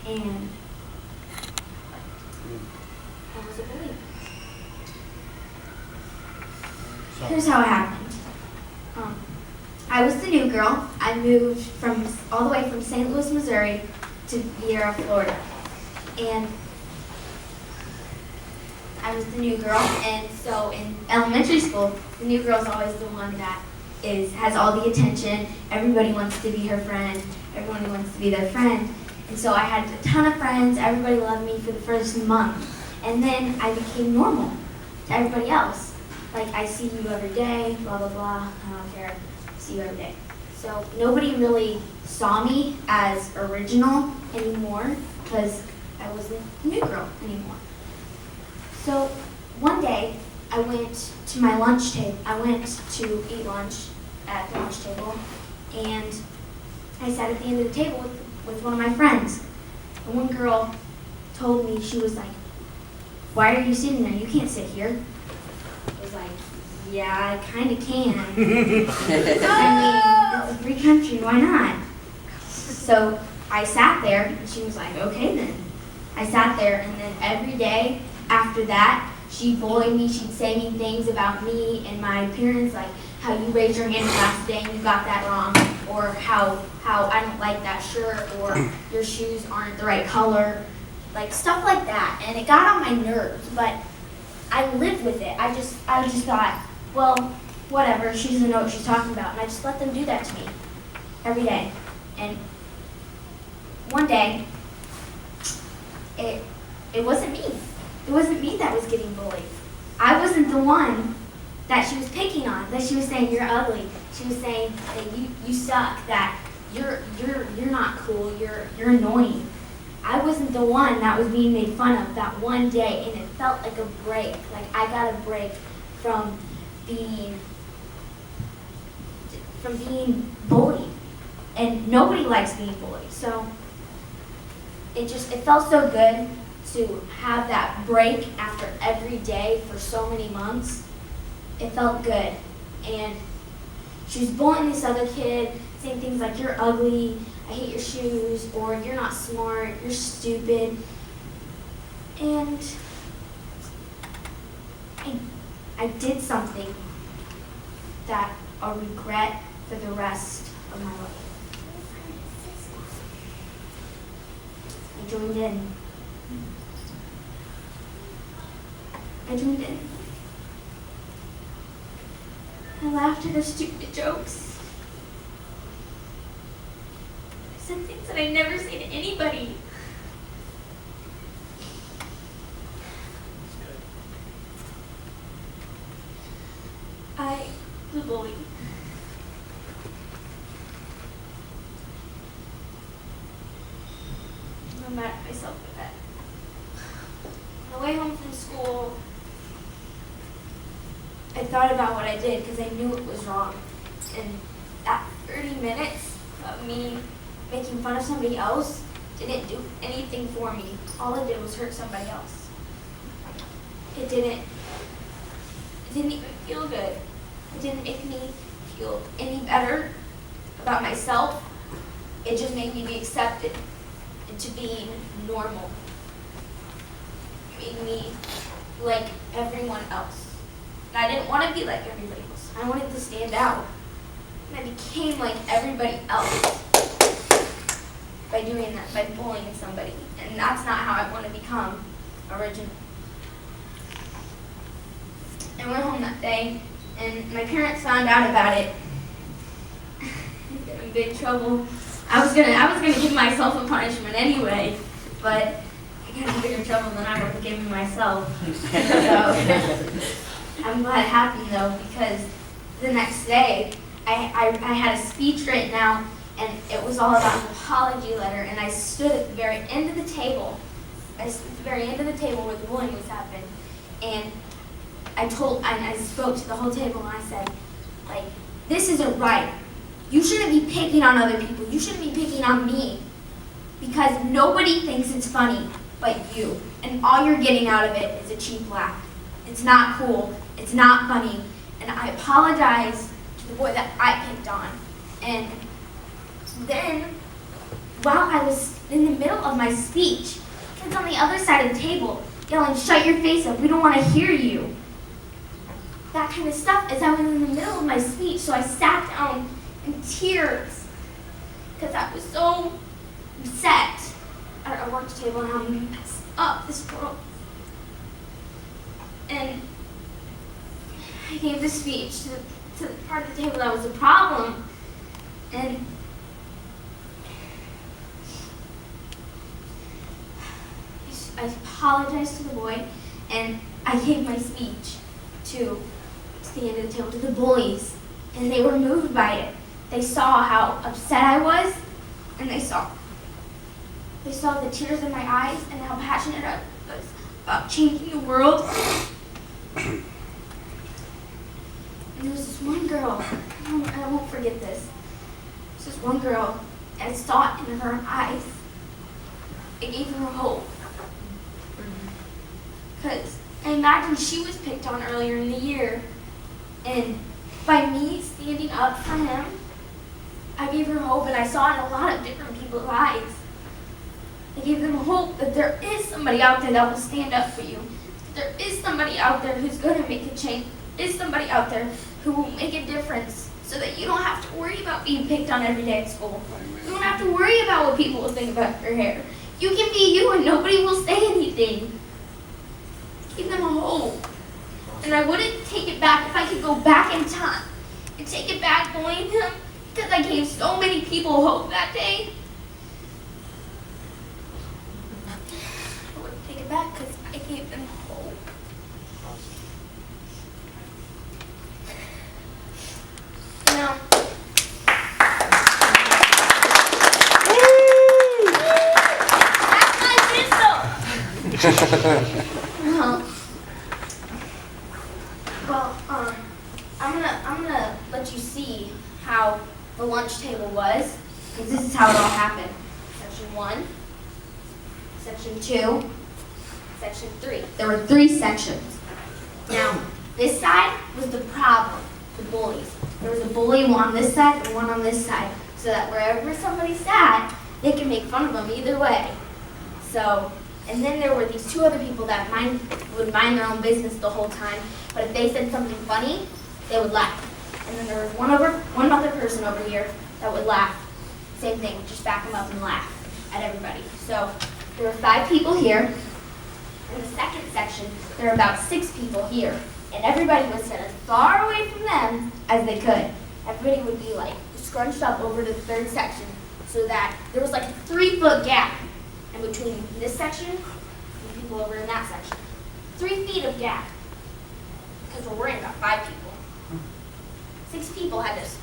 and I was a bully. Here's how it happened. I was the new girl. I moved all the way from St. Louis, Missouri to Vieira, Florida. And I was the new girl, and so in elementary school, the new girl is always the one that has all the attention. Everybody wants to be her friend. Everyone wants to be their friend. And so I had a ton of friends. Everybody loved me for the first month. And then I became normal to everybody else. Like, I see you every day, blah, blah, blah. I don't care. I see you every day. So nobody really saw me as original anymore because I wasn't the new girl anymore. So one day, I went to my lunch table. I went to eat lunch at the lunch table, and I sat at the end of the table with one of my friends. And one girl told me, she was like, "Why are you sitting there? You can't sit here." I was like, "Yeah, I kind of can." I mean, it's a free country, why not? So I sat there, and she was like, "Okay then." I sat there, and then every day after that, she bullied me. She'd say mean things about me and my appearance, like how you raised your hand last day and you got that wrong, or how I don't like that shirt, or your shoes aren't the right color, like stuff like that. And it got on my nerves, but I lived with it. I just thought, well, whatever, she doesn't know what she's talking about, and I just let them do that to me every day. And one day, it wasn't me. It wasn't me that was getting bullied. I wasn't the one that she was picking on, that she was saying you're ugly. She was saying that you suck, that you're not cool, you're annoying. I wasn't the one that was being made fun of that one day, and it felt like a break. Like I got a break from being bullied. And nobody likes being bullied. So it felt so good to have that break after every day for so many months. It felt good. And she was bullying this other kid, saying things like, "You're ugly, I hate your shoes," or "You're not smart, you're stupid." And I did something that I'll regret for the rest of my life. I joined in. I laughed at her stupid jokes. I said things that I never say to anybody. I was bullied. I'm mad at myself for that. On the way home from school, I thought about what I did because I knew it was wrong. And that 30 minutes of me making fun of somebody else didn't do anything for me. All it did was hurt somebody else. It didn't even feel good. It didn't make me feel any better about myself. It just made me be accepted into being normal. It made me like everyone else. And I didn't want to be like everybody else. I wanted to stand out. And I became like everybody else by doing that, by bullying somebody. And that's not how I want to become original. I went home that day, and my parents found out about it. I got in big trouble. I was gonna give myself a punishment anyway, but I got in bigger trouble than I would have given myself. So I'm glad it happened though, because the next day I had a speech written out, and it was all about an apology letter, and I stood at the very end of the table. I stood at the very end of the table where the bullying was happening, and I spoke to the whole table, and I said, like, this isn't right. You shouldn't be picking on other people. You shouldn't be picking on me, because nobody thinks it's funny but you, and all you're getting out of it is a cheap laugh. It's not cool. It's not funny. And I apologize to the boy that I picked on. And then while I was in the middle of my speech, kids on the other side of the table yelling, "Shut your face up, we don't want to hear you." That kind of stuff as I was in the middle of my speech, so I sat down in tears because I was so upset at our lunch table and how we messed up this world. And I gave the speech to the part of the table that was a problem, and I apologized to the boy, and I gave my speech to the end of the table to the bullies, and they were moved by it. They saw how upset I was, and they saw the tears in my eyes and how passionate I was about changing the world. And there was this one girl, I won't forget this. There's this one girl, I saw it in her eyes. It gave her hope. Because I imagine she was picked on earlier in the year. And by me standing up for him, I gave her hope, and I saw it in a lot of different people's eyes. I gave them hope that there is somebody out there that will stand up for you. There is somebody out there who's going to make a change. There is somebody out there who will make a difference so that you don't have to worry about being picked on every day at school. You don't have to worry about what people will think about your hair. You can be you and nobody will say anything. Give them a hope. And I wouldn't take it back if I could go back in time and take it back bullying him, because I gave so many people hope that day. I wouldn't take it back because I gave them hope. You know, that's my pistol. I'm gonna let you see how the lunch table was, because this is how it all happened. Section 1, Section 2, Section 3. There were 3 sections. Now, this side was the problem, the bullies. There was a bully on this side and one on this side, so that wherever somebody sat, they could make fun of them either way. So, and then there were these 2 other people that would mind their own business the whole time, but if they said something funny, they would laugh. And then there was one other person over here that would laugh. Same thing, just back them up and laugh at everybody. So there were 5 people here. In the second section, there were about 6 people here. And everybody was set as far away from them as they could. Everybody would be like scrunched up over to the third section, so that there was like a 3-foot gap in between this section and people over in that section. 3 feet of gap. Because we're worrying about 5 people. 6 people had to